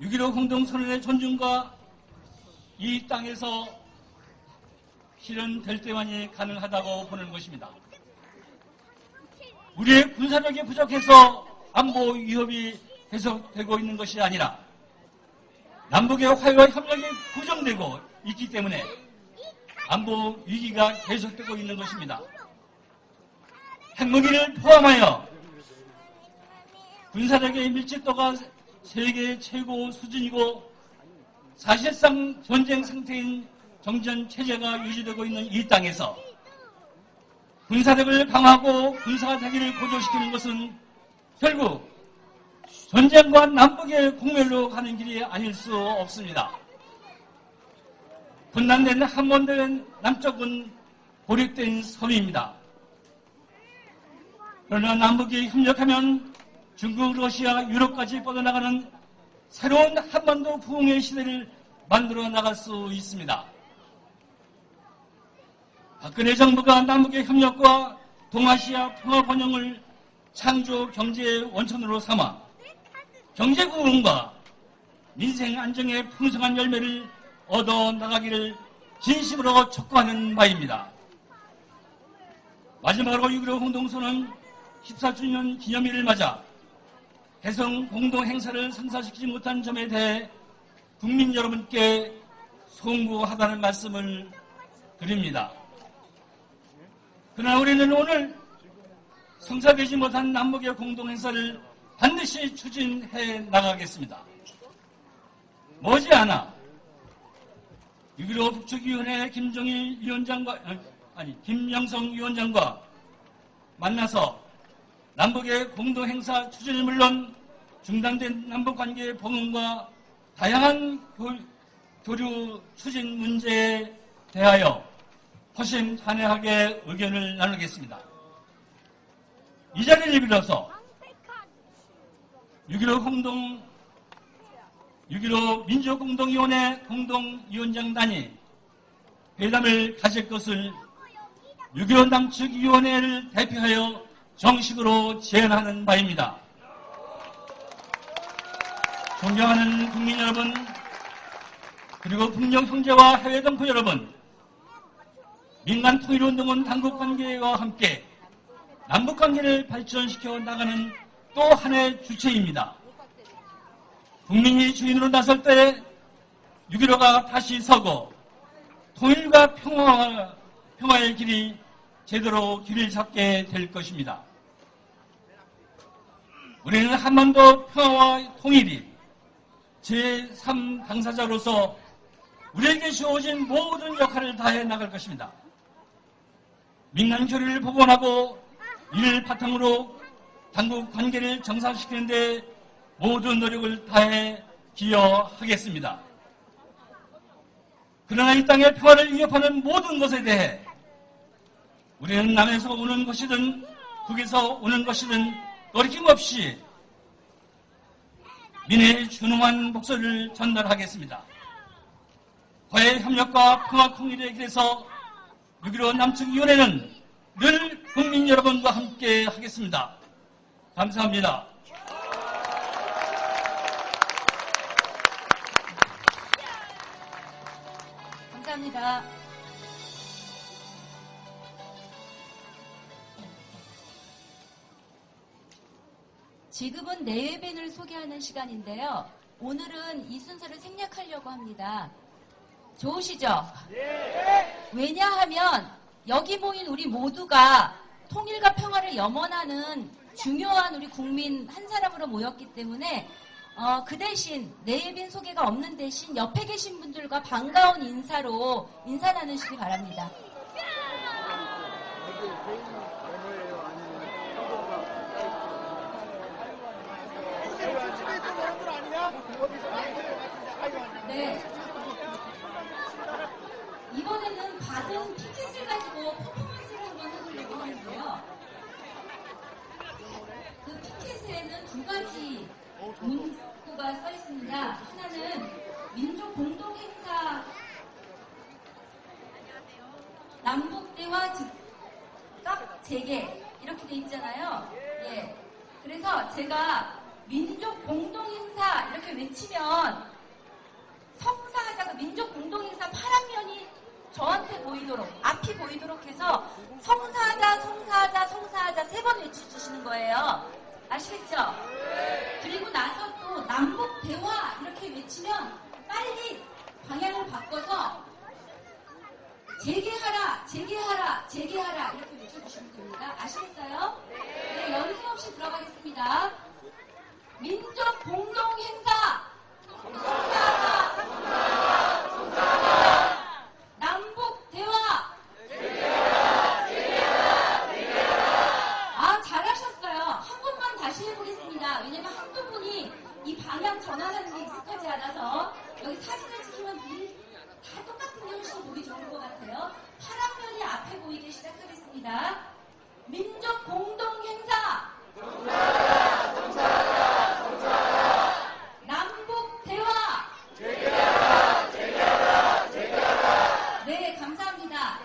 6.15 공동선언의 존중과 이 땅에서 실현될 때만이 가능하다고 보는 것입니다. 우리의 군사력이 부족해서 안보 위협이 계속되고 있는 것이 아니라 남북의 화해와 협력이 부정되고 있기 때문에 안보 위기가 계속되고 있는 것입니다. 핵무기를 포함하여 군사력의 밀집도가 세계 최고 수준이고 사실상 전쟁 상태인 정전 체제가 유지되고 있는 이 땅에서 군사력을 강화하고 군사대기를 고조시키는 것은 결국 전쟁과 남북의 공멸로 가는 길이 아닐 수 없습니다. 분단된 한반도의 남쪽은 고립된 섬입니다. 그러나 남북이 협력하면 중국, 러시아, 유럽까지 뻗어나가는 새로운 한반도 부흥의 시대를 만들어 나갈 수 있습니다. 박근혜 정부가 남북의 협력과 동아시아 평화 번영을 창조 경제의 원천으로 삼아 경제 부흥과 민생 안정의 풍성한 열매를 얻어 나가기를 진심으로 촉구하는 바입니다. 마지막으로 6.15 공동선언 14주년 기념일을 맞아 개성 공동행사를 성사시키지 못한 점에 대해 국민 여러분께 송구하다는 말씀을 드립니다. 그러나 우리는 오늘 성사되지 못한 남북의 공동행사를 반드시 추진해 나가겠습니다. 머지않아 6.15 북측위원회 김영성 위원장과 만나서 남북의 공동행사 추진을 물론 중단된 남북관계의 봉헌과 다양한 교류 추진 문제에 대하여 허심탄회하게 의견을 나누겠습니다. 이 자리를 빌어서 6.15 민주공동위원회 공동위원장단이 회담을 가질 것을 6.15 남측위원회를 대표하여 정식으로 제안하는 바입니다. 존경하는 국민 여러분, 그리고 북녘 형제와 해외 동포 여러분, 민간 통일운동은 당국관계와 함께 남북관계를 발전시켜 나가는 또 하나의 주체입니다. 국민이 주인으로 나설 때 6.15가 다시 서고 통일과 평화의 길이 제대로 길을 잡게 될 것입니다. 우리는 한반도 평화와 통일이 제3 당사자로서 우리에게 주어진 모든 역할을 다해 나갈 것입니다. 민간 교류를 복원하고 이를 바탕으로 당국 관계를 정상시키는 데 모든 노력을 다해 기여하겠습니다. 그러나 이 땅의 평화를 위협하는 모든 것에 대해 우리는 남에서 오는 것이든 북에서 오는 것이든 거리낌없이 민의 준엄한 목소리를 전달하겠습니다. 화해 협력과 평화 통일의 길에서 6.15 남측위원회는 늘 국민 여러분과 함께 하겠습니다. 감사합니다. 감사합니다. 지금은 내외빈을 소개하는 시간인데요. 오늘은 이 순서를 생략하려고 합니다. 좋으시죠? 왜냐하면 여기 모인 우리 모두가 통일과 평화를 염원하는 중요한 우리 국민 한 사람으로 모였기 때문에 그 대신 내외빈 소개가 없는 대신 옆에 계신 분들과 반가운 인사로 인사 나누시기 바랍니다. 네. 이번에는 받은 피켓을 가지고 퍼포먼스를 한번 해보려고 하는데요. 그 피켓에는 두 가지 문구가 써 있습니다. 하나는 민족 공동행사 남북대화 즉각 재개 이렇게 돼 있잖아요. 예. 그래서 제가 민족 공동행사 이렇게 외치면 성사하자, 그 민족 공동행사 파란면이 저한테 보이도록, 앞이 보이도록 해서 성사하자, 성사하자, 성사하자 3번 외쳐주시는 거예요. 아시겠죠? 그리고 나서 또 남북 대화 이렇게 외치면 빨리 방향을 바꿔서 재개하라, 재개하라, 재개하라 이렇게 외쳐주시면 됩니다. 아시겠어요? 네, 연습 없이 들어가겠습니다. 민족 공동행사 성사하자, 성사하자, 성사하자. 남북 대화 재개하라, 재개하라, 재개하라. 아, 잘하셨어요. 한 번만 다시 해보겠습니다. 왜냐면 한두 분이 이 방향 전환하는 게 익숙하지 않아서 여기 사진을 찍히면 다 똑같은 게 훨씬 보기 좋은 것 같아요. 파란면이 앞에 보이게 시작하겠습니다. 민족 공동행사 성사하자, 성사하자, 성사하자. 남북 대화 재개하라, 재개하라, 재개하라. 네, 감사합니다.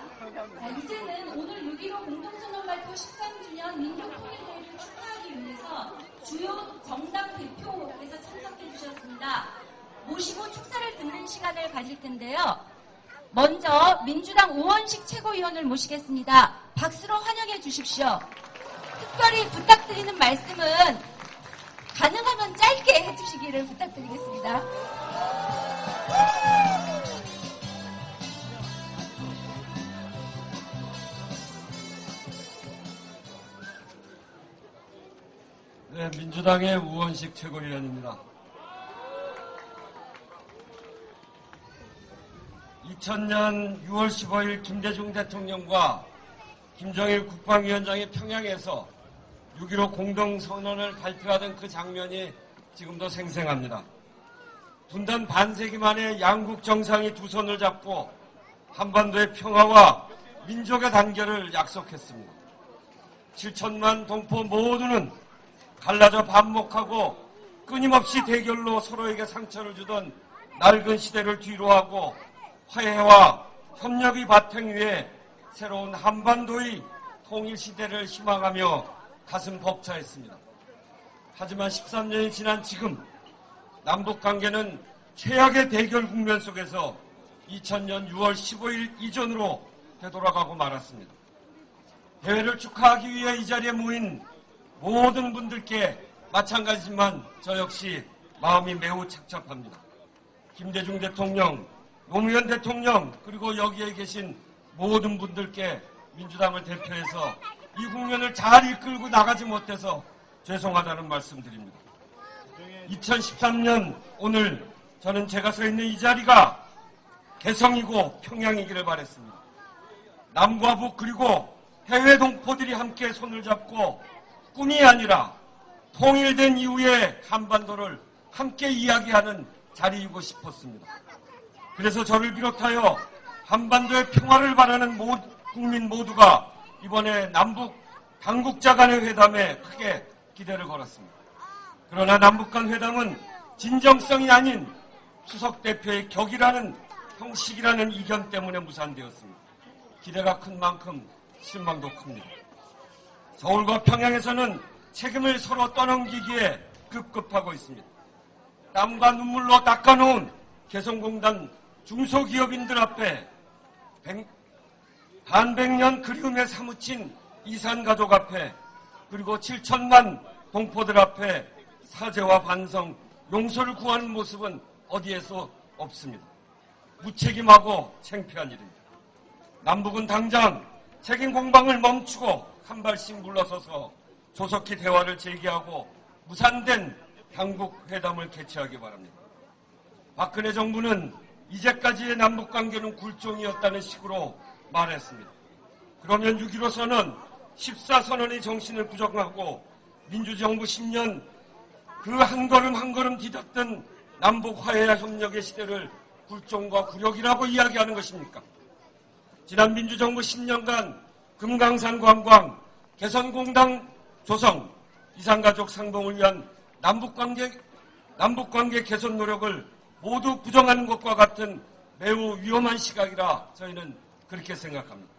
자, 이제는 오늘 6.15 공동선언 발표 13주년 민족통일대회를 축하하기 위해서 주요 정당 대표께서 참석해 주셨습니다. 모시고 축사를 듣는 시간을 가질 텐데요. 먼저 민주당 우원식 최고위원을 모시겠습니다. 박수로 환영해 주십시오. 특별히 부탁드리는 말씀은 가능하면 짧게 해주시기를 부탁드리겠습니다. 네, 민주당의 우원식 최고위원입니다. 2000년 6월 15일 김대중 대통령과 김정일 국방위원장이 평양에서 6.15 공동선언을 발표하던 그 장면이 지금도 생생합니다. 분단 반세기 만에 양국 정상이 두 손을 잡고 한반도의 평화와 민족의 단결을 약속했습니다. 7천만 동포 모두는 갈라져 반목하고 끊임없이 대결로 서로에게 상처를 주던 낡은 시대를 뒤로하고 화해와 협력의 바탕 위에 새로운 한반도의 통일시대를 희망하며 가슴 벅차했습니다. 하지만 13년이 지난 지금 남북관계는 최악의 대결 국면 속에서 2000년 6월 15일 이전으로 되돌아가고 말았습니다. 대회를 축하하기 위해 이 자리에 모인 모든 분들께 마찬가지지만 저 역시 마음이 매우 착잡합니다. 김대중 대통령, 노무현 대통령 그리고 여기에 계신 모든 분들께 민주당을 대표해서 이 국면을 잘 이끌고 나가지 못해서 죄송하다는 말씀드립니다. 2013년 오늘 저는 제가 서 있는 이 자리가 개성이고 평양이기를 바랬습니다. 남과 북 그리고 해외 동포들이 함께 손을 잡고 꿈이 아니라 통일된 이후의 한반도를 함께 이야기하는 자리이고 싶었습니다. 그래서 저를 비롯하여 한반도의 평화를 바라는 국민 모두가 이번에 남북 당국자 간의 회담에 크게 기대를 걸었습니다. 그러나 남북 간 회담은 진정성이 아닌 수석 대표의 격이라는 형식이라는 이견 때문에 무산되었습니다. 기대가 큰 만큼 실망도 큽니다. 서울과 평양에서는 책임을 서로 떠넘기기에 급급하고 있습니다. 땀과 눈물로 닦아놓은 개성공단 중소기업인들 앞에 반백년 그리움에 사무친 이산가족 앞에 그리고 7천만 동포들 앞에 사죄와 반성, 용서를 구하는 모습은 어디에서 없습니다. 무책임하고 창피한 일입니다. 남북은 당장 책임 공방을 멈추고 한 발씩 물러서서 조속히 대화를 재개하고 무산된 당국 회담을 개최하기 바랍니다. 박근혜 정부는 이제까지의 남북관계는 굴종이었다는 식으로 말했습니다. 그러면 6.15 선언, 14선언의 정신을 부정하고 민주정부 10년 그 한 걸음 한 걸음 디뎠던 남북 화해와 협력의 시대를 굴종과 굴욕이라고 이야기하는 것입니까? 지난 민주정부 10년간 금강산 관광, 개선공단 조성, 이산가족 상봉을 위한 남북관계 개선 노력을 모두 부정하는 것과 같은 매우 위험한 시각이라 저희는 그렇게 생각합니다.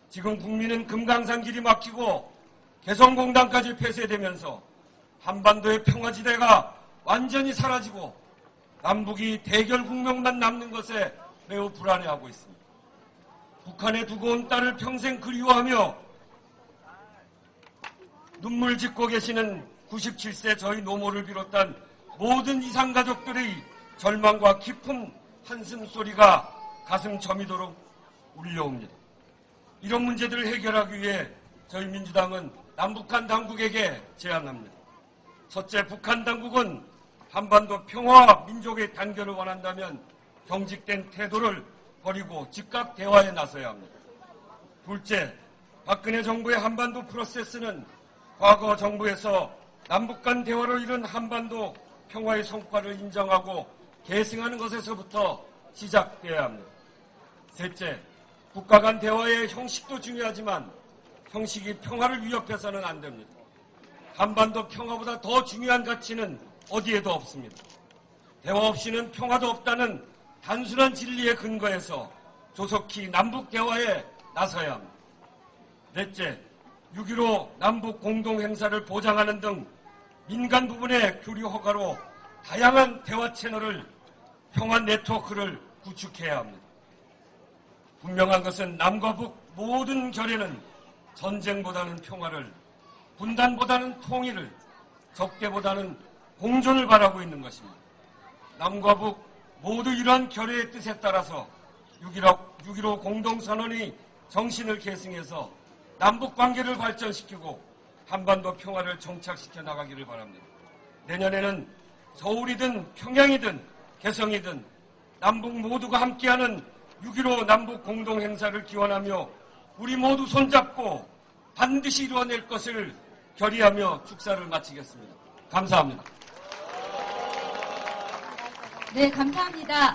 지금 국민은 금강산 길이 막히고 개성공단까지 폐쇄되면서 한반도의 평화지대가 완전히 사라지고 남북이 대결 국면만 남는 것에 매우 불안해하고 있습니다. 북한에 두고 온 딸을 평생 그리워하며 눈물 짓고 계시는 97세 저희 노모를 비롯한 모든 이산가족들의 절망과 깊은 한숨소리가 가슴 저미도록 울려옵니다. 이런 문제들을 해결하기 위해 저희 민주당은 남북한 당국에게 제안합니다. 첫째, 북한 당국은 한반도 평화와 민족의 단결을 원한다면 경직된 태도를 버리고 즉각 대화에 나서야 합니다. 둘째, 박근혜 정부의 한반도 프로세스는 과거 정부에서 남북 간 대화로 이룬 한반도 평화의 성과를 인정하고 계승하는 것에서부터 시작되어야 합니다. 셋째, 국가 간 대화의 형식도 중요하지만 형식이 평화를 위협해서는 안 됩니다. 한반도 평화보다 더 중요한 가치는 어디에도 없습니다. 대화 없이는 평화도 없다는 단순한 진리에 근거해서 조속히 남북 대화에 나서야 합니다. 넷째, 6.15 남북 공동행사를 보장하는 등 민간 부분의 교류 허가로 다양한 대화 채널을 평화 네트워크를 구축해야 합니다. 분명한 것은 남과 북 모든 결의는 전쟁보다는 평화를, 분단보다는 통일을, 적대보다는 공존을 바라고 있는 것입니다. 남과 북 모두 이러한 결의의 뜻에 따라서 6.15 공동선언의 정신을 계승해서 남북관계를 발전시키고 한반도 평화를 정착시켜 나가기를 바랍니다. 내년에는 서울이든 평양이든 개성이든 남북 모두가 함께하는 6.15 남북 공동행사를 기원하며 우리 모두 손잡고 반드시 이루어낼 것을 결의하며 축사를 마치겠습니다. 감사합니다. 네, 감사합니다.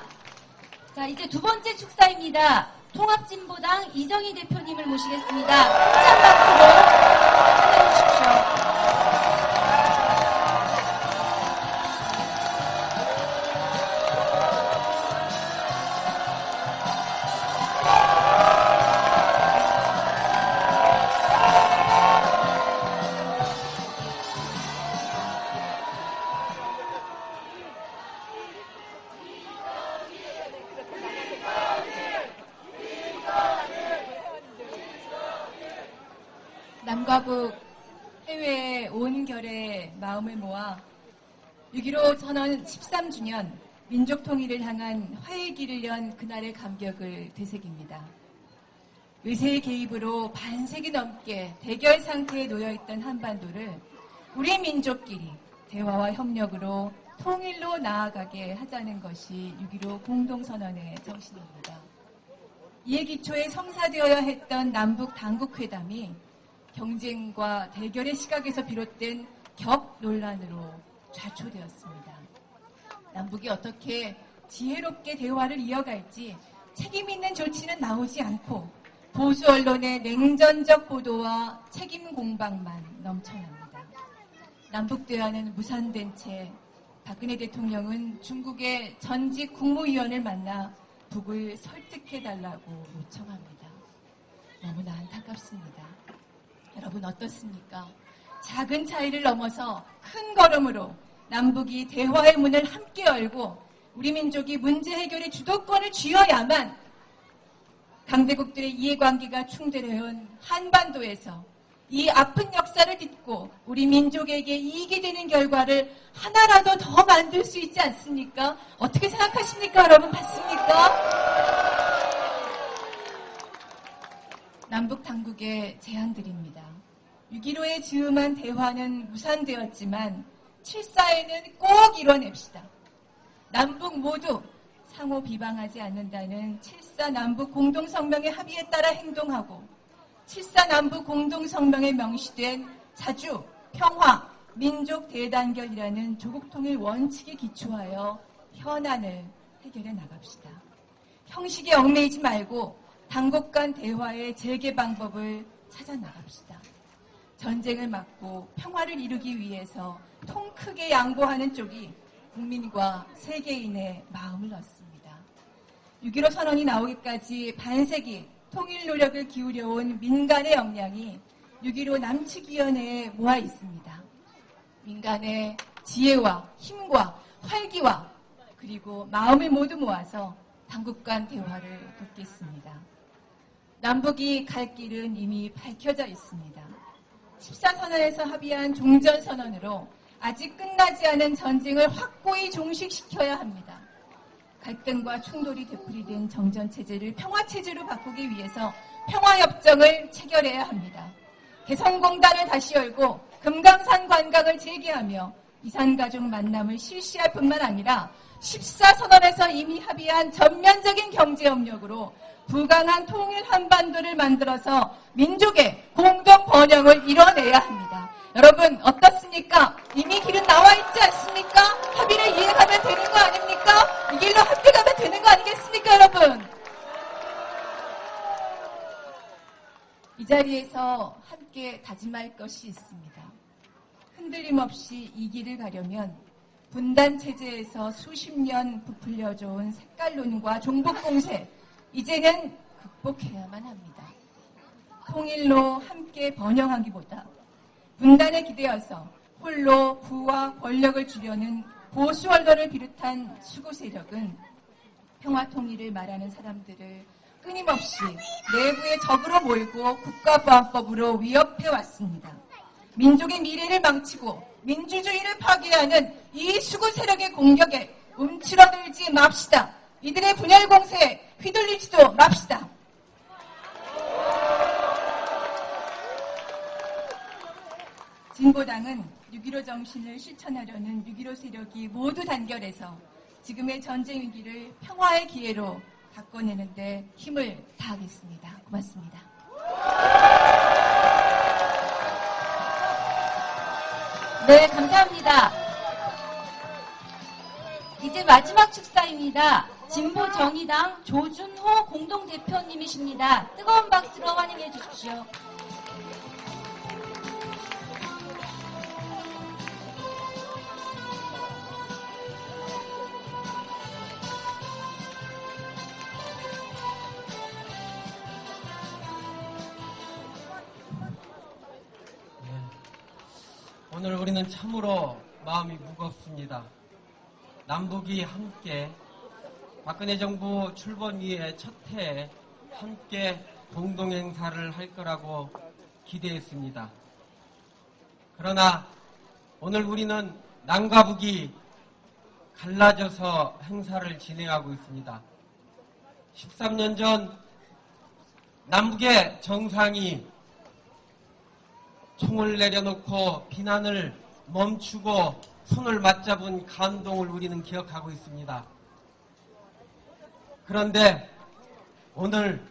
자, 이제 두 번째 축사입니다. 통합진보당 이정희 대표님을 모시겠습니다. 찬박수로 축하해 주십시오. 남과 북 해외에 온 결의 마음을 모아 6.15 선언 13주년 민족 통일을 향한 화해의 길을 연 그날의 감격을 되새깁니다. 의세의 개입으로 반세기 넘게 대결 상태에 놓여있던 한반도를 우리 민족끼리 대화와 협력으로 통일로 나아가게 하자는 것이 6.15 공동선언의 정신입니다. 이에 기초에 성사되어야 했던 남북 당국회담이 경쟁과 대결의 시각에서 비롯된 격 논란으로 좌초되었습니다. 남북이 어떻게 지혜롭게 대화를 이어갈지 책임 있는 조치는 나오지 않고 보수 언론의 냉전적 보도와 책임 공방만 넘쳐납니다. 남북 대화는 무산된 채 박근혜 대통령은 중국의 전직 국무위원을 만나 북을 설득해달라고 요청합니다. 너무나 안타깝습니다. 여러분 어떻습니까? 작은 차이를 넘어서 큰 걸음으로 남북이 대화의 문을 함께 열고 우리 민족이 문제 해결의 주도권을 쥐어야만 강대국들의 이해관계가 충돌해온 한반도에서 이 아픈 역사를 딛고 우리 민족에게 이익이 되는 결과를 하나라도 더 만들 수 있지 않습니까? 어떻게 생각하십니까? 여러분 맞습니까? 남북 당국에 제안드립니다. 6.15의 즈음한 대화는 무산되었지만 7.4에는 꼭 이뤄냅시다. 남북 모두 상호 비방하지 않는다는 7.4 남북 공동성명의 합의에 따라 행동하고 7.4 남북 공동성명에 명시된 자주, 평화, 민족 대단결이라는 조국통일 원칙에 기초하여 현안을 해결해 나갑시다. 형식에 얽매이지 말고 당국 간 대화의 재개 방법을 찾아 나갑시다. 전쟁을 막고 평화를 이루기 위해서 통 크게 양보하는 쪽이 국민과 세계인의 마음을 얻습니다. 6.15 선언이 나오기까지 반세기 통일 노력을 기울여온 민간의 역량이 6.15 남측위원회에 모아 있습니다. 민간의 지혜와 힘과 활기와 그리고 그리고 마음을 모두 모아서 당국 간 대화를 돕겠습니다. 남북이 갈 길은 이미 밝혀져 있습니다. 14선언에서 합의한 종전선언으로 아직 끝나지 않은 전쟁을 확고히 종식시켜야 합니다. 갈등과 충돌이 되풀이된 정전체제를 평화체제로 바꾸기 위해서 평화협정을 체결해야 합니다. 개성공단을 다시 열고 금강산 관광을 재개하며 이산가족 만남을 실시할 뿐만 아니라 14선언에서 이미 합의한 전면적인 경제협력으로 부강한 통일 한반도를 만들어서 민족의 공동 번영을 이뤄내야 합니다. 여러분 어떻습니까? 이미 길은 나와 있지 않습니까? 합의를 이행하면 되는 거 아닙니까? 이 길로 함께 가면 되는 거 아니겠습니까, 여러분? 이 자리에서 함께 다짐할 것이 있습니다. 흔들림 없이 이 길을 가려면 분단 체제에서 수십 년 부풀려져 온 색깔론과 종북공세, 이제는 극복해야만 합니다. 통일로 함께 번영하기보다 분단에 기대어서 홀로 부와 권력을 주려는 보수 언론을 비롯한 수구 세력은 평화 통일을 말하는 사람들을 끊임없이 내부의 적으로 몰고 국가보안법으로 위협해 왔습니다. 민족의 미래를 망치고 민주주의를 파괴하는 이 수구 세력의 공격에 움츠러들지 맙시다. 이들의 분열 공세에 휘둘리지도 맙시다. 진보당은 6.15 정신을 실천하려는 6.15 세력이 모두 단결해서 지금의 전쟁 위기를 평화의 기회로 바꿔내는 데 힘을 다하겠습니다. 고맙습니다. 네, 감사합니다. 이제 마지막 축사입니다. 진보정의당 조준호 공동대표님이십니다. 뜨거운 박수로 환영해 주십시오. 오늘 우리는 참으로 마음이 무겁습니다. 남북이 함께 박근혜 정부 출범 이후의 첫 해에 함께 공동행사를 할 거라고 기대했습니다. 그러나 오늘 우리는 남과 북이 갈라져서 행사를 진행하고 있습니다. 13년 전 남북의 정상이 총을 내려놓고 비난을 멈추고 손을 맞잡은 감동을 우리는 기억하고 있습니다. 그런데 오늘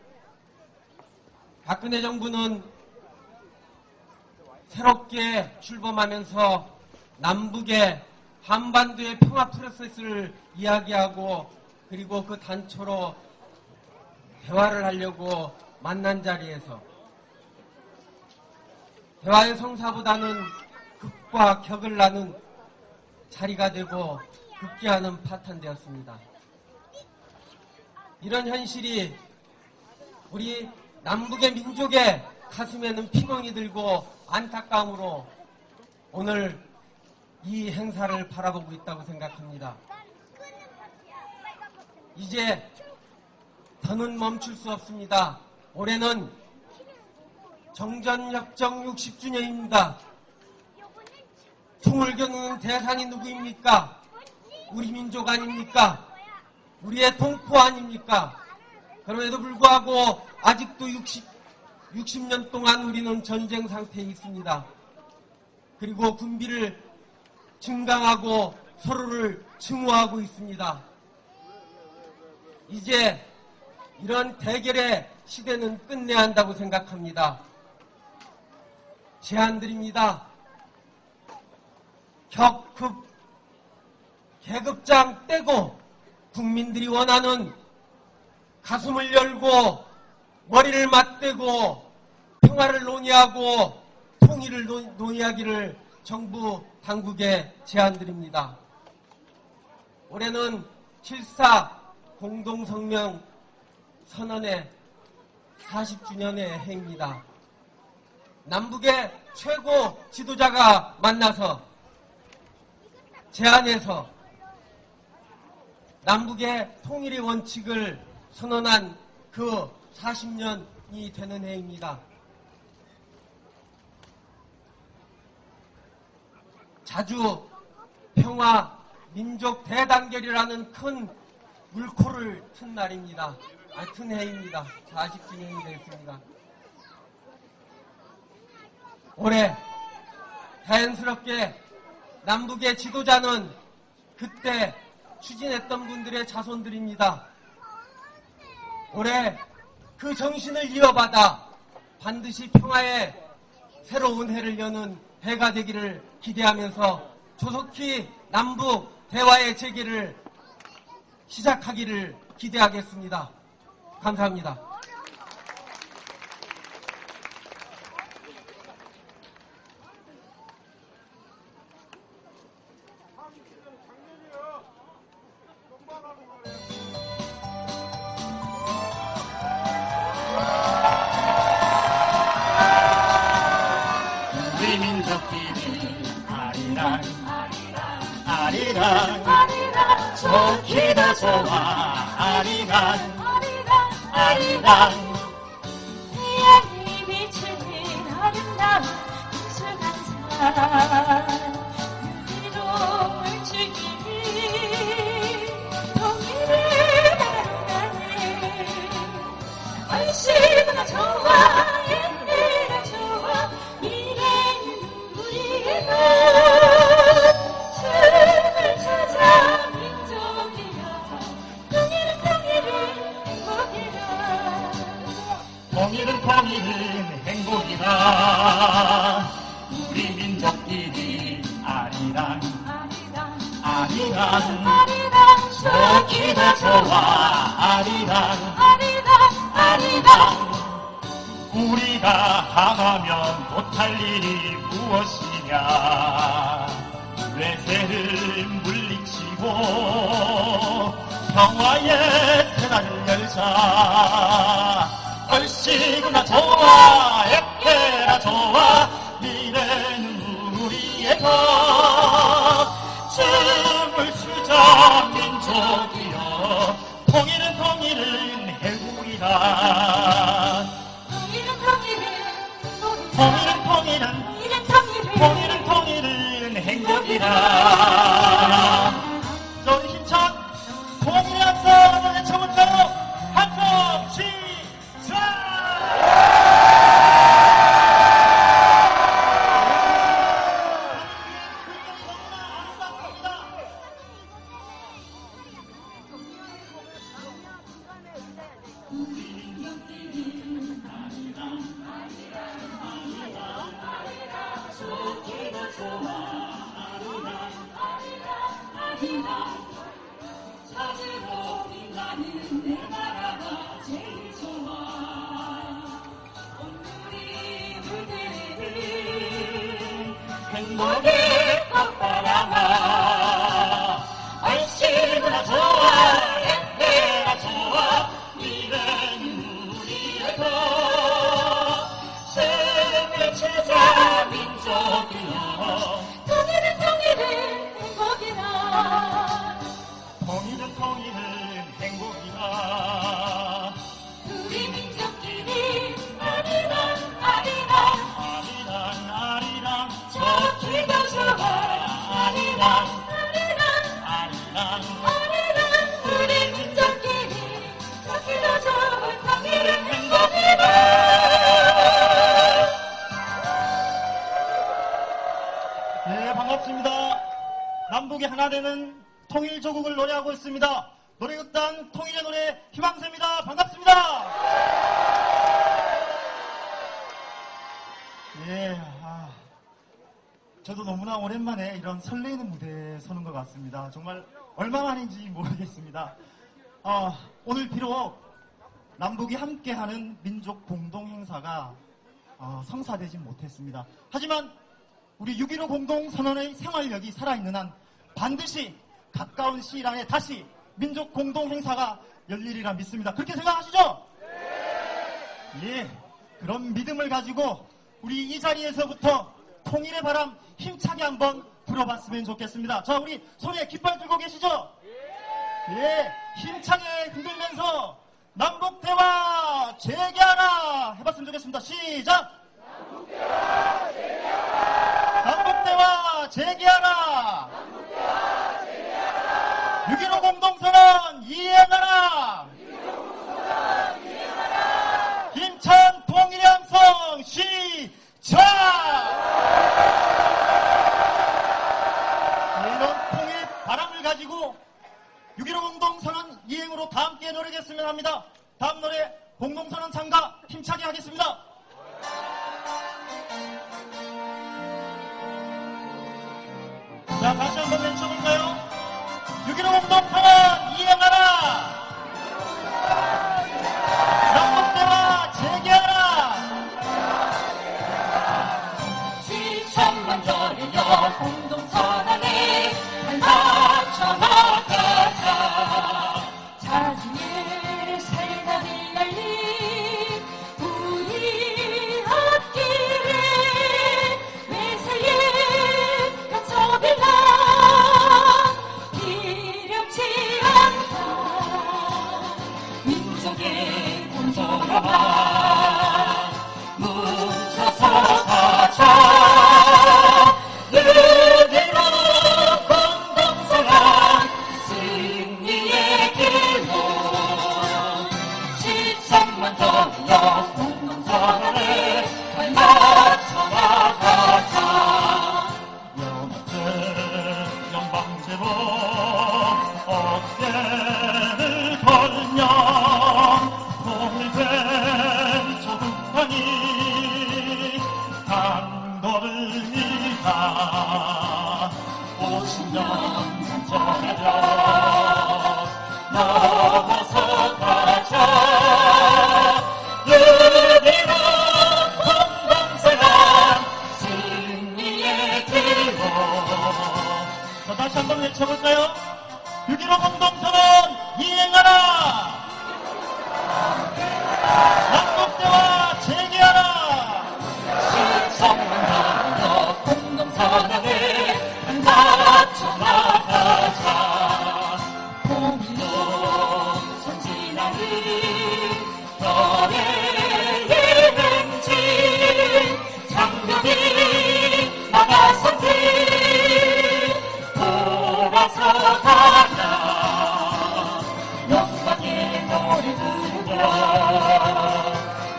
박근혜 정부는 새롭게 출범하면서 남북의 한반도의 평화 프로세스를 이야기하고 그리고 그 단초로 대화를 하려고 만난 자리에서 대화의 성사보다는 극과 격을 나눈 자리가 되고 급기야는 파탄되었습니다. 이런 현실이 우리 남북의 민족의 가슴에는 피멍이 들고 안타까움으로 오늘 이 행사를 바라보고 있다고 생각합니다. 이제 더는 멈출 수 없습니다. 올해는 정전협정 60주년입니다. 총을 겨누는 대상이 누구입니까? 우리 민족 아닙니까? 우리의 동포 아닙니까? 그럼에도 불구하고 아직도 60년 동안 우리는 전쟁 상태에 있습니다. 그리고 군비를 증강하고 서로를 증오하고 있습니다. 이제 이런 대결의 시대는 끝내야 한다고 생각합니다. 제안드립니다. 격급 계급장 떼고 국민들이 원하는 가슴을 열고 머리를 맞대고 평화를 논의하고 통일을 논의하기를 정부 당국에 제안드립니다. 올해는 7.4 공동성명 선언의 40주년의 해입니다. 남북의 최고 지도자가 만나서 제안해서 남북의 통일의 원칙을 선언한 그 40년이 되는 해입니다. 자주 평화, 민족 대단결이라는 큰 물꼬를 튼 날입니다. 튼 해입니다. 40주년이 되었습니다. 올해 자연스럽게 남북의 지도자는 그때 추진했던 분들의 자손들입니다. 올해 그 정신을 이어받아 반드시 평화의 새로운 해를 여는 해가 되기를 기대하면서 조속히 남북 대화의 재개를 시작하기를 기대하겠습니다. 감사합니다. 우리 민족끼리 아리랑 아리랑 좋기도 좋아 아리랑 아리랑 태양이 비추는 아름다운 미술강산 유기로울 줄기니 통일을 바라는 얼씨구나 좋아 옛날에 좋아 미래는 우리의 것 춤을 찾아 민족이여 통일은 행복이라 통일은 행복이라 우리 민족끼리 아리랑 좋기도 좋아 아리랑 우리가 하나면 못할 일이 무엇이냐 외세를 물리치고 평화의 태단을 열자 얼씨구나 좋아 에페라 좋아 미래는 우리의 것 춤을 추자 민족이여 통일은 행복이라 통일은 행복이라 저 우리 힘찬 통일의 함성 한번 외쳐볼까요? 함성 시작! 행복의 꽃바람아 얼씨구나 좋아 옛때가 좋아 미래는 우리의 것 춤을 추자 민족이여 통일은 행복이라 우리 민족끼리 아리랑 좋기도 좋아 아리랑 우리 민족끼리 좋기도 좋은 통일은 행복이다 네, 반갑습니다. 남북이 하나 되는 통일조국을 노래하고 있습니다. 노래극단 통일의 노래 희망새입니다. 반갑습니다. 예, 저도 너무나 오랜만에 이런 설레이는 무대에 서는 것 같습니다. 정말 얼마만인지 모르겠습니다. 오늘 비록 남북이 함께하는 민족 공동행사가 성사되진 못했습니다. 하지만 우리 6.15 공동선언의 생활력이 살아있는 한 반드시 가까운 시일 안에 다시 민족 공동행사가 열리리라 믿습니다. 그렇게 생각하시죠? 예, 그런 믿음을 가지고 우리 이 자리에서부터 통일의 바람 힘차게 한번 불어봤으면 좋겠습니다. 자, 우리 손에 깃발 들고 계시죠? 예, 힘차게 흔들면서 남북대화 재개하라 해봤으면 좋겠습니다. 시작! 남북대화 재개하라! 남북대화 재개하라! 6.15 공동선언 이행하라! 힘찬 통일의 함성 시작! 이런 통일 바람을 가지고 6.15 공동선언 이행으로 다 함께 노래했으면 합니다. 다음 노래 공동선언 참가 힘차게 하겠습니다. 자, 다시 한번 외쳐볼까요? 6.15 공동선언 이행하라! 남북대화 재개하라! 7천만 결의여 공동선언에 맞춰 나가자. 자중의 살담이 열린 우리 앞길에 외세의 가처빌라 기렵지 않다. 민족의 공존하라 뭉쳐서 가자. 그대로 공동선언 승리의 길로 7천만 더불어 공동선언에 맞춰 나가자. 연합된 영방제로 어깨를 걸면 통일된 조국만이 강도를 이다 50년 전전하려 넘어서 가자. 그대로 공동선언 승리의 길로. 자, 다시 한번 외쳐볼까요? 6.15 공동선언 이행하라! 남북대화 재개하라! 7천만 더불어 공동선언에 맞춰 나가자. 통일로 전진하는 너의 행진 장벽이 나가선 길 돌아서 가자. 영광의 노래 부르며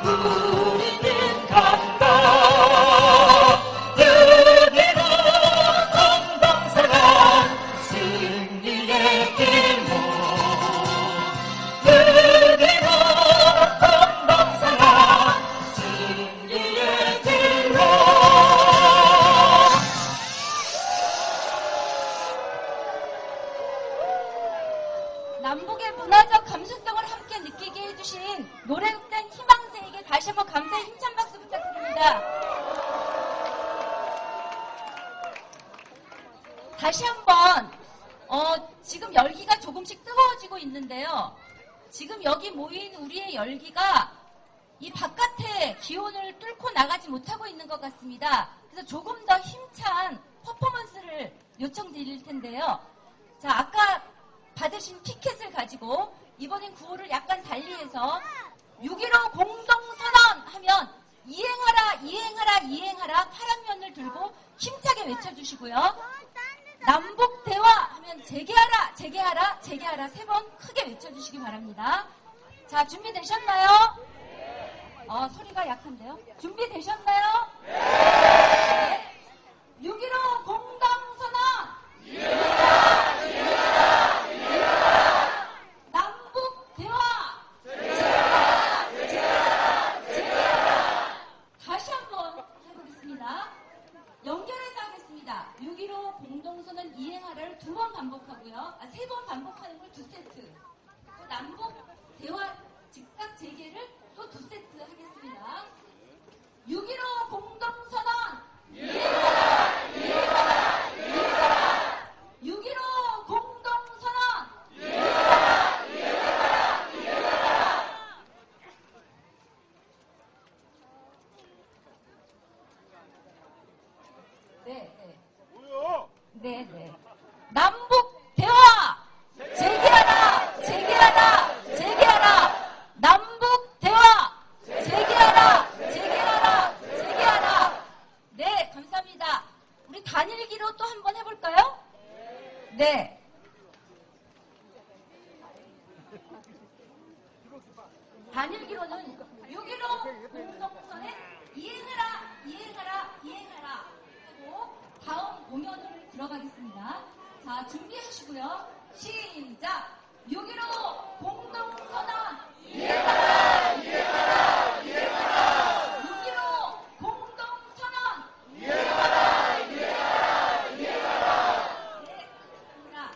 우리는 간다. 그대로 공동선언 승리의 길로. 그대로 공동선언 승리의 길로. 남북의 문화적 감수성을 함께 느끼게 해주신 노래극단 희망새에게 다시 한번 감사의 힘찬 박수 부탁드립니다. 다시 한번 지금 열기가 조금씩 뜨거워지고 있는데요. 지금 여기 모인 우리의 열기가 이 바깥의 기온을 뚫고 나가지 못하고 있는 것 같습니다. 그래서 조금 더 힘찬 퍼포먼스를 요청드릴 텐데요. 자, 아까 받으신 피켓을 가지고 이번엔 구호를 약간 달리해서 6.15 공동선언 하면 이행하라 이행하라 이행하라 파란 면을 들고 힘차게 외쳐주시고요. 남북대화 하면 재개하라 재개하라 재개하라 3번 크게 외쳐주시기 바랍니다. 자, 준비되셨나요? 소리가 약한데요. 준비되셨나요? 네. 6.15 공동선언 남북대화 다시 한번 해보겠습니다. 연결해서 하겠습니다. 6.15 공동선언 이행하라를 2번 반복하고요. 3번 반복하는 걸 2세트. 또 남북대화 즉각 재개를 또 2세트 하겠습니다. 6.15 공동선언 이행하라 이행하라 이행하라 6.15 공동선언 이행하라 이행하라 이행하라. 네. 남북 대화 재개하라 공동선언 이행하라, 이행하라, 이행하라 하고 다음 공연을 들어가겠습니다. 자, 준비하시고요. 시작! 6.15 공동선언 이행하라, 이행하라, 이행하라. 6.15 공동선언 이행하라, 이행하라, 이행하라. 네, 감사합니다.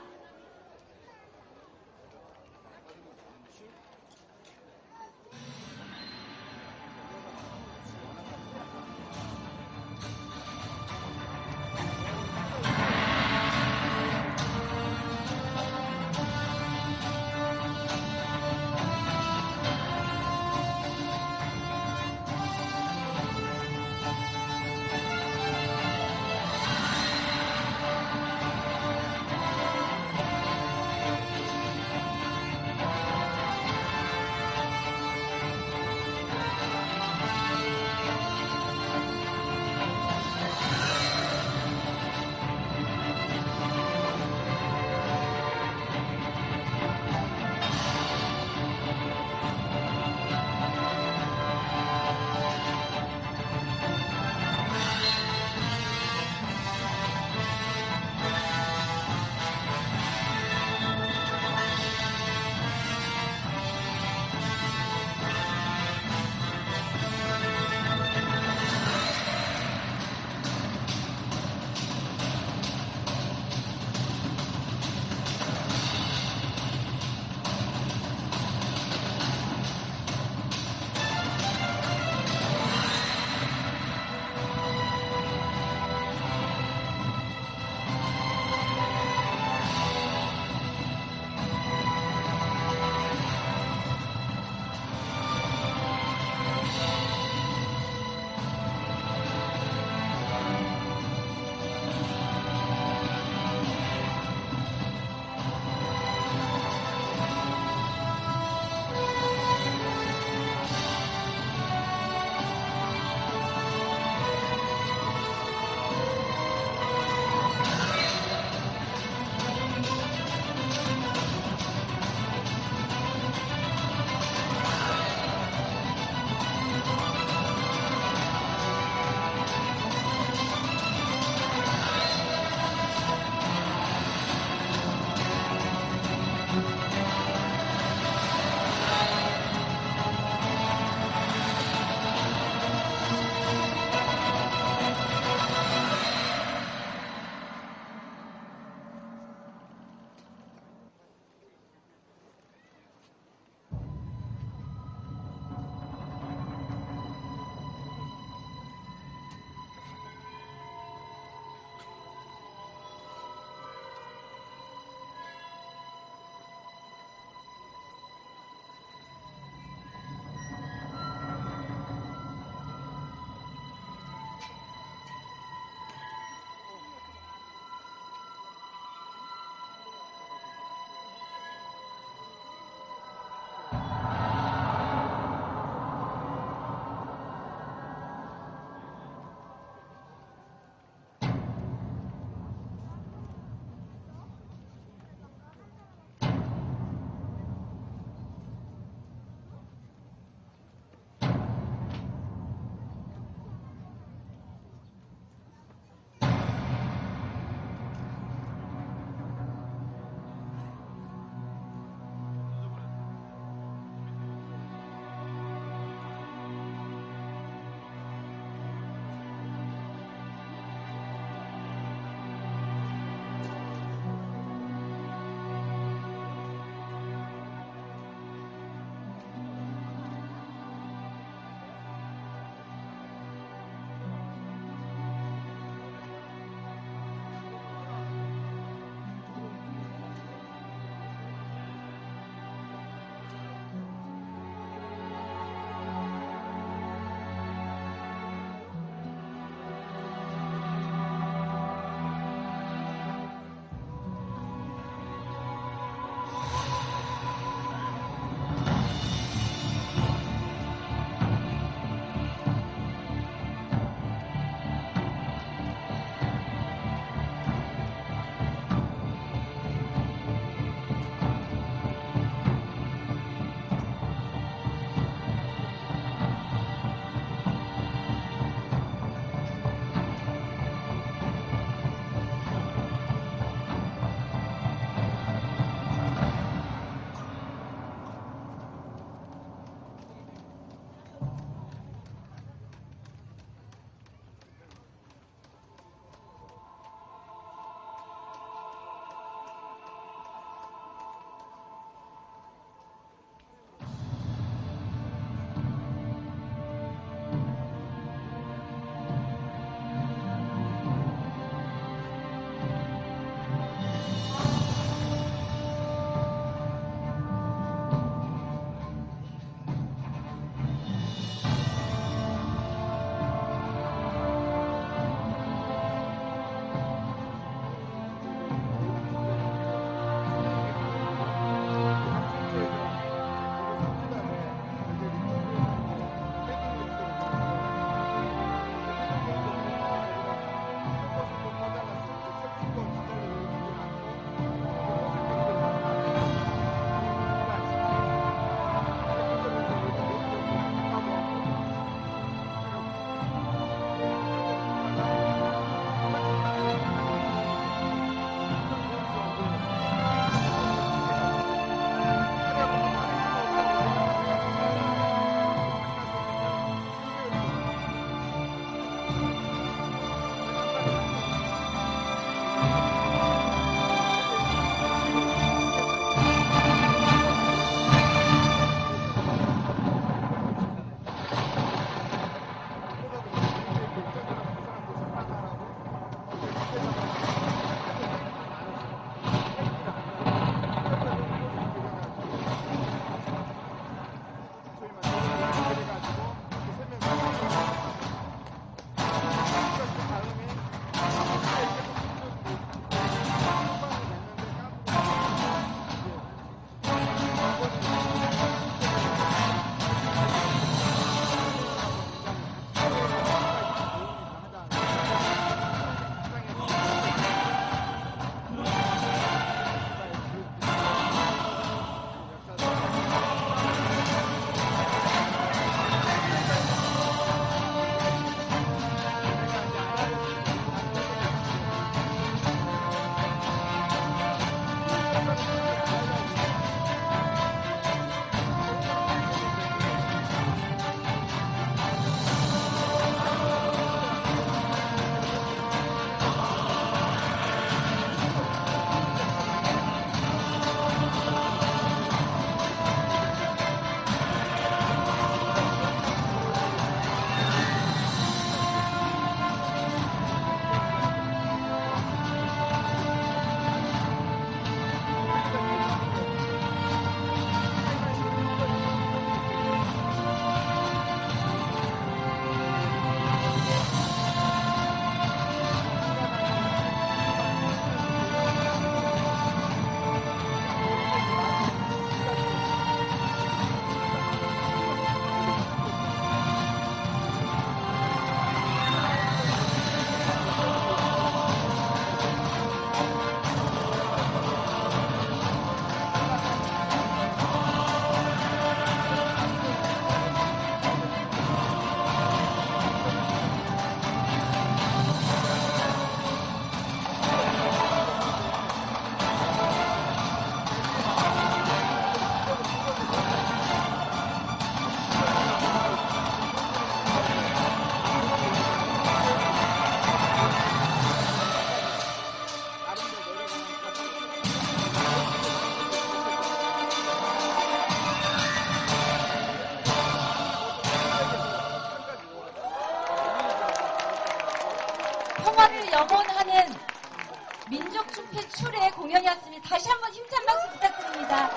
최초의 공연이었습니다. 다시 한번 힘찬 박수 부탁드립니다.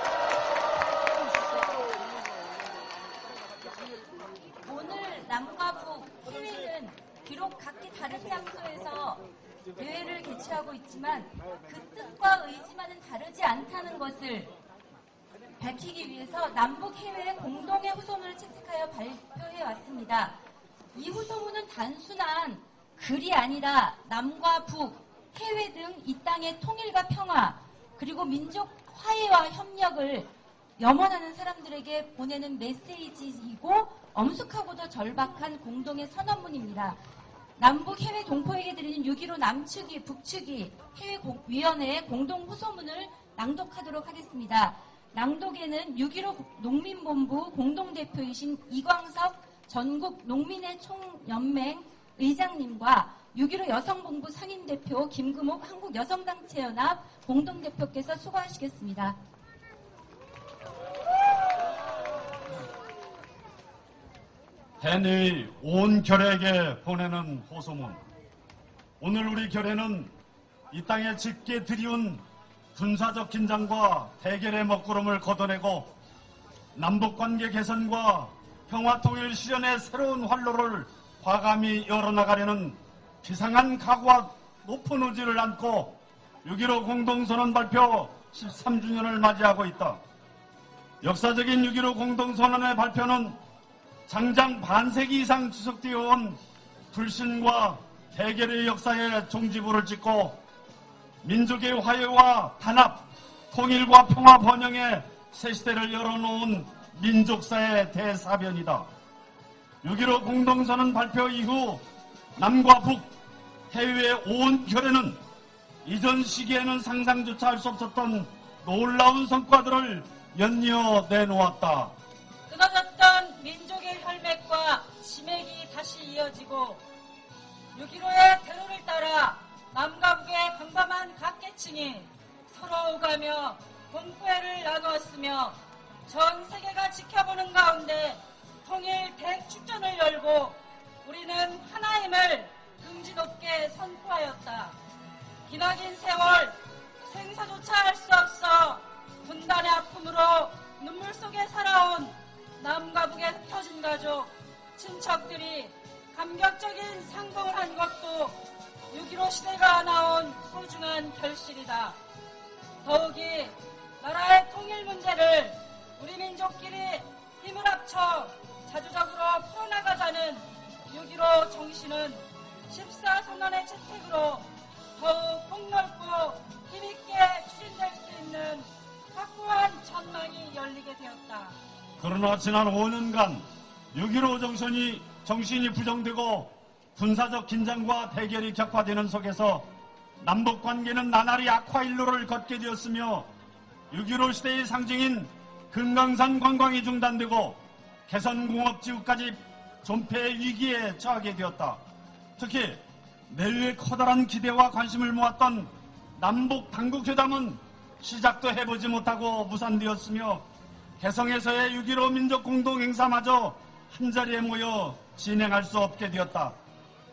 오늘 남과 북 해외는 비록 각기 다른 장소에서 대회를 개최하고 있지만 그 뜻과 의지만은 다르지 않다는 것을 밝히기 위해서 남북 해외의 공동의 후소문을 채택하여 발표해 왔습니다. 이 후소문은 단순한 글이 아니라 남과 북, 해외 등 이 땅의 통일과 평화 그리고 민족 화해와 협력을 염원하는 사람들에게 보내는 메시지이고 엄숙하고도 절박한 공동의 선언문입니다. 남북 해외 동포에게 드리는 6.15 남측이 북측이 해외위원회의 공동 후소문을 낭독하도록 하겠습니다. 낭독에는 6.15 농민본부 공동대표이신 이광석 전국 농민의 총연맹 의장님과 6.15 여성본부 상임대표 김금옥 한국여성단체연합 공동대표께서 수고하시겠습니다. 대내의 온 결에게 보내는 호소문. 오늘 우리 결에는 이 땅에 짙게 드리운 군사적 긴장과 대결의 먹구름을 걷어내고 남북관계 개선과 평화통일 실현의 새로운 활로를 과감히 열어나가려는 비상한 각오와 높은 의지를 안고 6.15 공동선언 발표 13주년을 맞이하고 있다. 역사적인 6.15 공동선언의 발표는 장장 반세기 이상 지속되어 온 불신과 대결의 역사에 종지부를 찍고 민족의 화해와 단합, 통일과 평화 번영의 새시대를 열어놓은 민족사의 대사변이다. 6.15 공동선언 발표 이후 남과 북, 해외의 온 결에는 이전 시기에는 상상조차 할 수 없었던 놀라운 성과들을 연이어 내놓았다. 끊어졌던 민족의 혈맥과 치맥이 다시 이어지고 6.15의 대로를 따라 남과 북의 광범한 각계층이 서로 오가며 공포회를 나누었으며 전 세계가 지켜보는 가운데 통일 대축전을 열고 우리는 하나임을 긍지 높게 선포하였다. 기나긴 세월 생사조차 할 수 없어 분단의 아픔으로 눈물 속에 살아온 남과 북의 흩어진 가족, 친척들이 감격적인 상봉을 한 것도 6.15 시대가 나온 소중한 결실이다. 더욱이 나라의 통일 문제를 우리 민족끼리 힘을 합쳐 자주적으로 풀어나가자는 6.15 정신은 14선언의 채택으로 더욱 폭넓고 힘있게 추진될 수 있는 확고한 전망이 열리게 되었다. 그러나 지난 5년간 6.15 정신이 부정되고 군사적 긴장과 대결이 격화되는 속에서 남북관계는 나날이 악화일로를 걷게 되었으며 6.15 시대의 상징인 금강산 관광이 중단되고 개선공업지구까지 존폐의 위기에 처하게 되었다. 특히 내외의 커다란 기대와 관심을 모았던 남북 당국회담은 시작도 해보지 못하고 무산되었으며 개성에서의 6.15 민족공동행사마저 한자리에 모여 진행할 수 없게 되었다.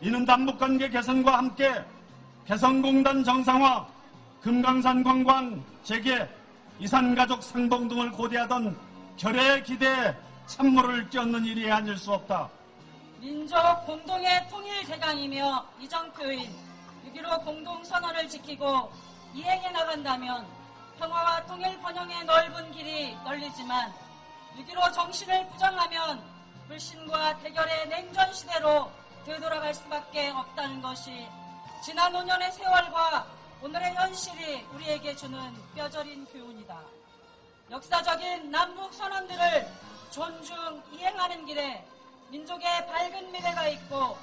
이는 남북관계 개선과 함께 개성공단 정상화, 금강산 관광 재개, 이산가족 상봉 등을 고대하던 결의 기대에 찬물을 끼얹는 일이 아닐 수 없다. 민족 공동의 통일 대강이며 이정표인 6.15 공동선언을 지키고 이행해 나간다면 평화와 통일 번영의 넓은 길이 열리지만 6.15 정신을 부정하면 불신과 대결의 냉전시대로 되돌아갈 수밖에 없다는 것이 지난 5년의 세월과 오늘의 현실이 우리에게 주는 뼈저린 교훈이다. 역사적인 남북 선언들을 존중 이행하는 길에 민족의 밝은 미래가 있고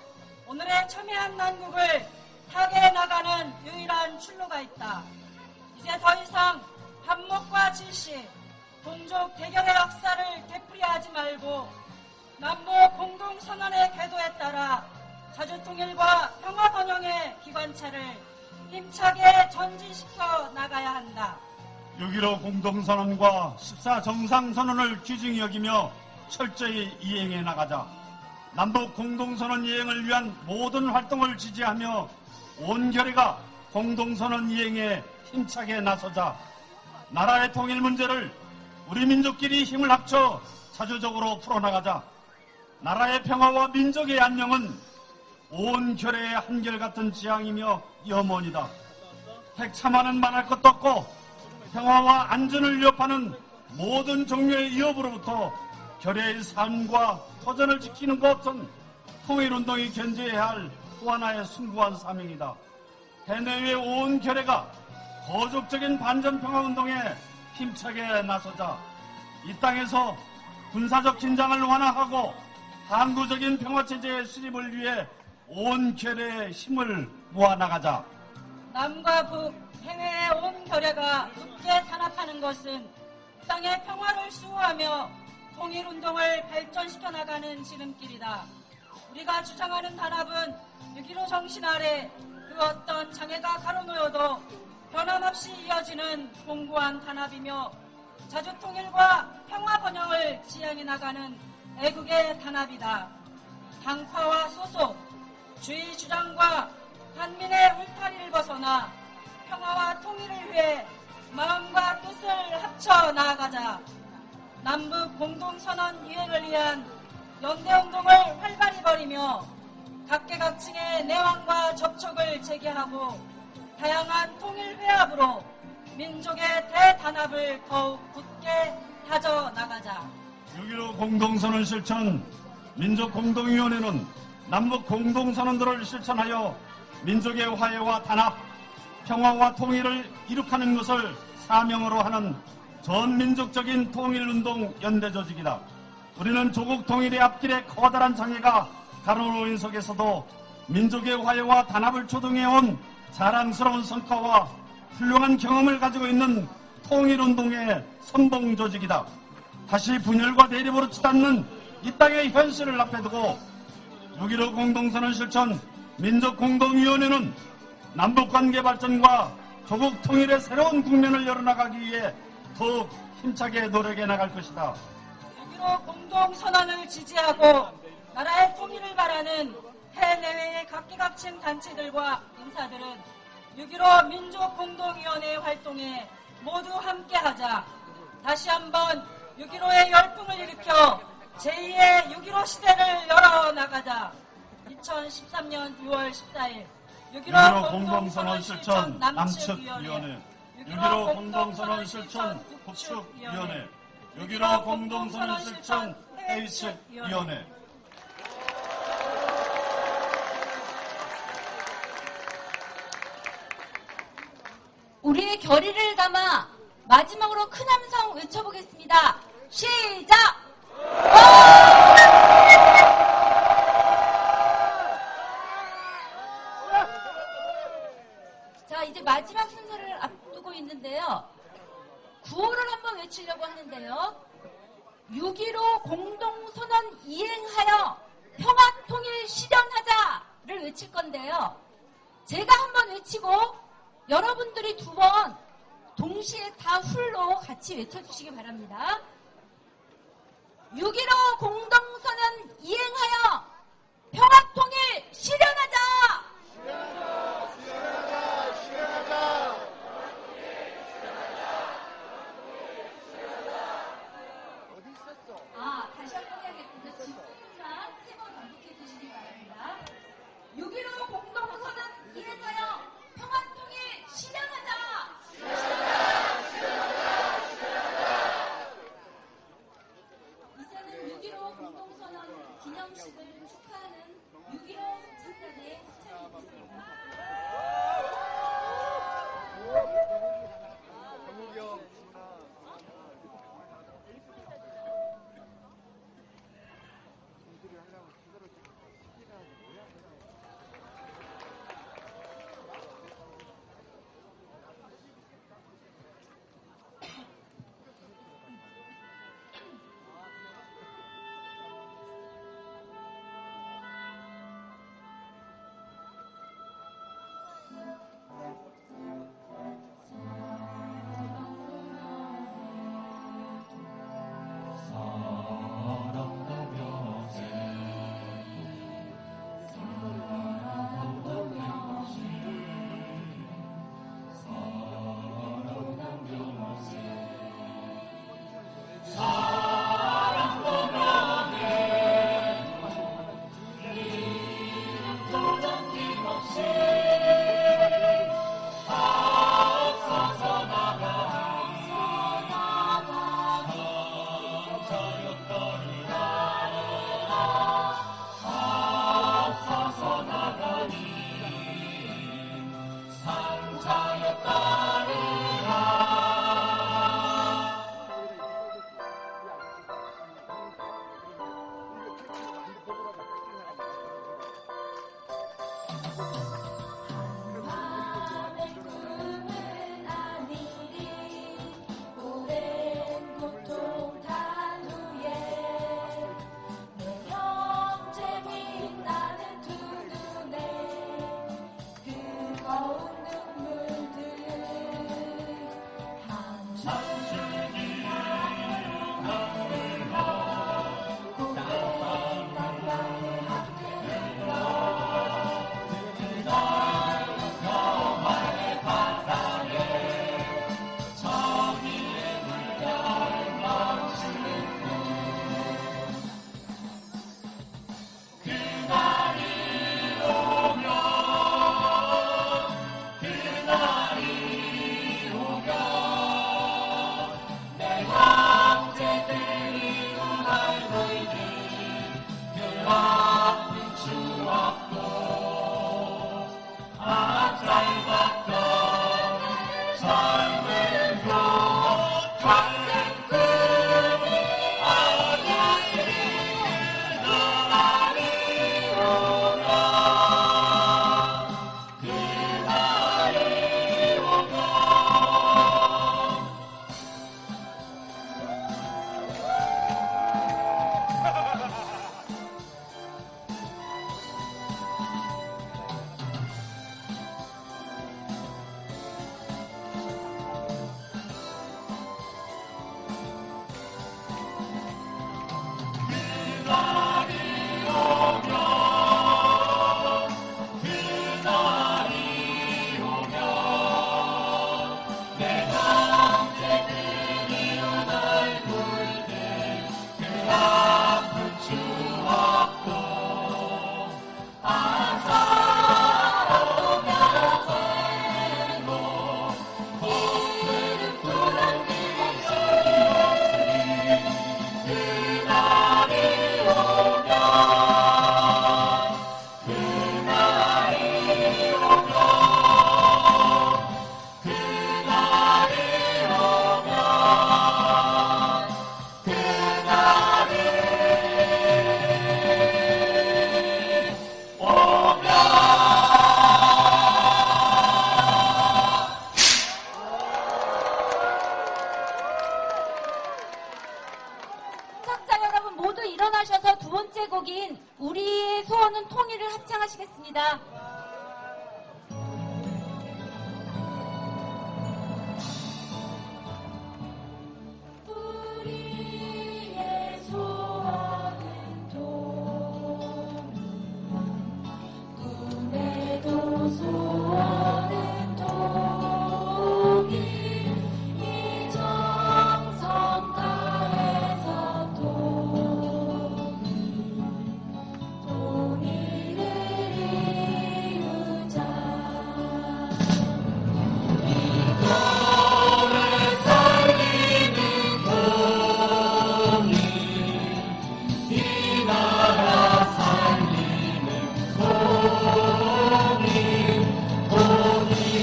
오늘의 첨예한 난국을 타개해 나가는 유일한 출로가 있다. 이제 더 이상 반목과 질시, 동족 대결의 역사를 되풀이하지 말고 남북 공동선언의 궤도에 따라 자주통일과 평화번영의 기관차를 힘차게 전진시켜 나가야 한다. 6.15 공동선언과 14정상선언을 귀중히 여기며 철저히 이행해 나가자. 남북 공동선언 이행을 위한 모든 활동을 지지하며 온 결의가 공동선언 이행에 힘차게 나서자 나라의 통일 문제를 우리 민족끼리 힘을 합쳐 자주적으로 풀어나가자. 나라의 평화와 민족의 안녕은 온 결의 한결같은 지향이며 염원이다. 핵참화는 말할 것도 없고 평화와 안전을 위협하는 모든 종류의 위협으로부터 결의의 삶과 터전을 지키는 것은 통일운동이 견제해야 할 또 하나의 숭고한 사명이다. 해내외 온 결의가 거족적인 반전평화운동에 힘차게 나서자 이 땅에서 군사적 긴장을 완화하고 항구적인 평화체제의 수립을 위해 온 결의의 힘을 모아나가자. 남과 북, 해외의 온 결의가 굳게 단합하는 것은 땅의 평화를 수호하며 통일운동을 발전시켜 나가는 지름길이다. 우리가 주장하는 단합은 6.15 정신 아래 그 어떤 장애가 가로놓여도 변함없이 이어지는 공고한 단합이며 자주통일과 평화 번영을 지향해 나가는 애국의 단합이다. 당파와 소속, 주의 주장과 한민의 울타리를 벗어나 평화와 통일을 위해 마음과 뜻을 합쳐 나아가자. 남북 공동선언 이행을 위한 연대운동을 활발히 벌이며 각계각층의 내왕과 접촉을 재개하고 다양한 통일회합으로 민족의 대단합을 더욱 굳게 다져나가자. 6.15 공동선언 실천 민족공동위원회는 남북 공동선언들을 실천하여 민족의 화해와 단합, 평화와 통일을 이룩하는 것을 사명으로 하는 전민족적인 통일운동 연대조직이다. 우리는 조국 통일의 앞길에 커다란 장애가 가로놓인 속에서도 민족의 화해와 단합을 주동해온 자랑스러운 성과와 훌륭한 경험을 가지고 있는 통일운동의 선봉조직이다. 다시 분열과 대립으로 치닫는 이 땅의 현실을 앞에 두고 6.15 공동선언 실천 민족공동위원회는 남북관계 발전과 조국 통일의 새로운 국면을 열어나가기 위해 더욱 힘차게 노력해 나갈 것이다. 6.15 공동선언을 지지하고 나라의 통일을 바라는 해내외의 각계각층 단체들과 인사들은 6.15 민족공동위원회 활동에 모두 함께하자. 다시 한번 6.15의 열풍을 일으켜 제2의 6.15 시대를 열어나가자. 2013년 6월 14일 6.15 공동선언 실천 남측위원회, 6.15 공동선언 실천 북측위원회, 6.15 공동선언 실천 A측위원회. 우리의 결의를 담아 마지막으로 큰 함성 외쳐보겠습니다. 시작! 자, 이제 마지막 순서를 앞두고 있는데요. 구호를 한번 외치려고 하는데요. 6.15 공동선언 이행하여 평화통일 실현하자를 외칠 건데요. 제가 한번 외치고 여러분들이 두 번 동시에 다 훌로 같이 외쳐주시기 바랍니다. 6.15 공동선언 이행하여 평화통일 실현하자! 다시 한번 해야겠군요. 집중만 3번 반복해 주시기 바랍니다. 6.15 공동선언 이행하여 평화통일 실현하자! 이제는 6.15 공동선언 기념식을 축하하는 6.15 창단의 일어나셔서 두 번째 곡인 우리의 소원은 통일을 합창하시겠습니다. 우리의 소원은 통일, 꿈에도 소원은 통일, 이 정성 다해서 통일을 이루자. 이거를 살리는 통일, 이 나라 살리는 통일, 통일이여서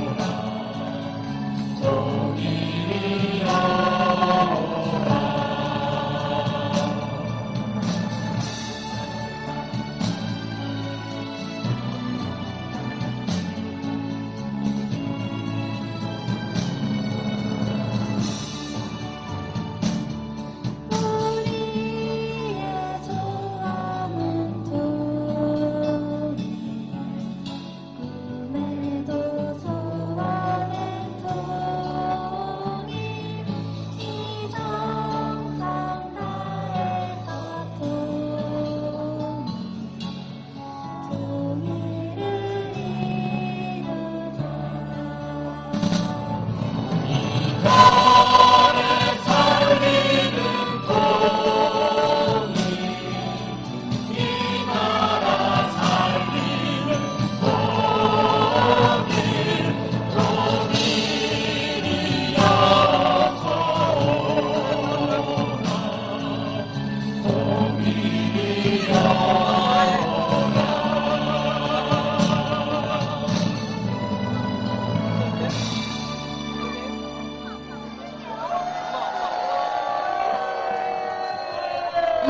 오라, 통일이여라. 우리의 소원은 통일, 꿈에도 소원은 통일, 이 정성 다해서 통일을 이루자. 이거를 살리는 통일, 이 나라 살리는 통일, 통일이여서 오라,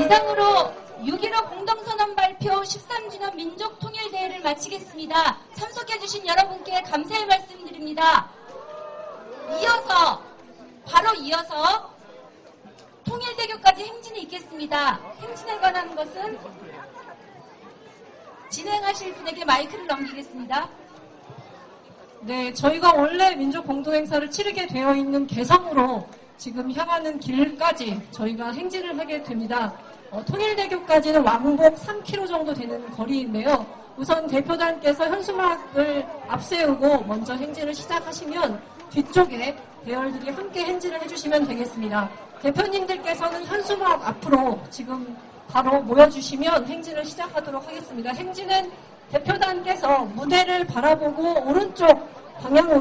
이상으로 6.15 공동선언 발표 13주년 민족통일대회를 마치겠습니다. 참석해주신 여러분께 감사의 말씀드립니다. 바로 이어서 통일대교까지 행진이 있겠습니다. 행진에 관한 것은 진행하실 분에게 마이크를 넘기겠습니다. 네, 저희가 원래 민족공동행사를 치르게 되어 있는 개성으로 지금 향하는 길까지 저희가 행진을 하게 됩니다. 통일대교까지는 왕복 3km 정도 되는 거리인데요. 우선 대표단께서 현수막을 앞세우고 먼저 행진을 시작하시면 뒤쪽에 대열들이 함께 행진을 해주시면 되겠습니다. 대표님들께서는 현수막 앞으로 지금 바로 모여주시면 행진을 시작하도록 하겠습니다. 행진은 대표단께서 무대를 바라보고 오른쪽 방향으로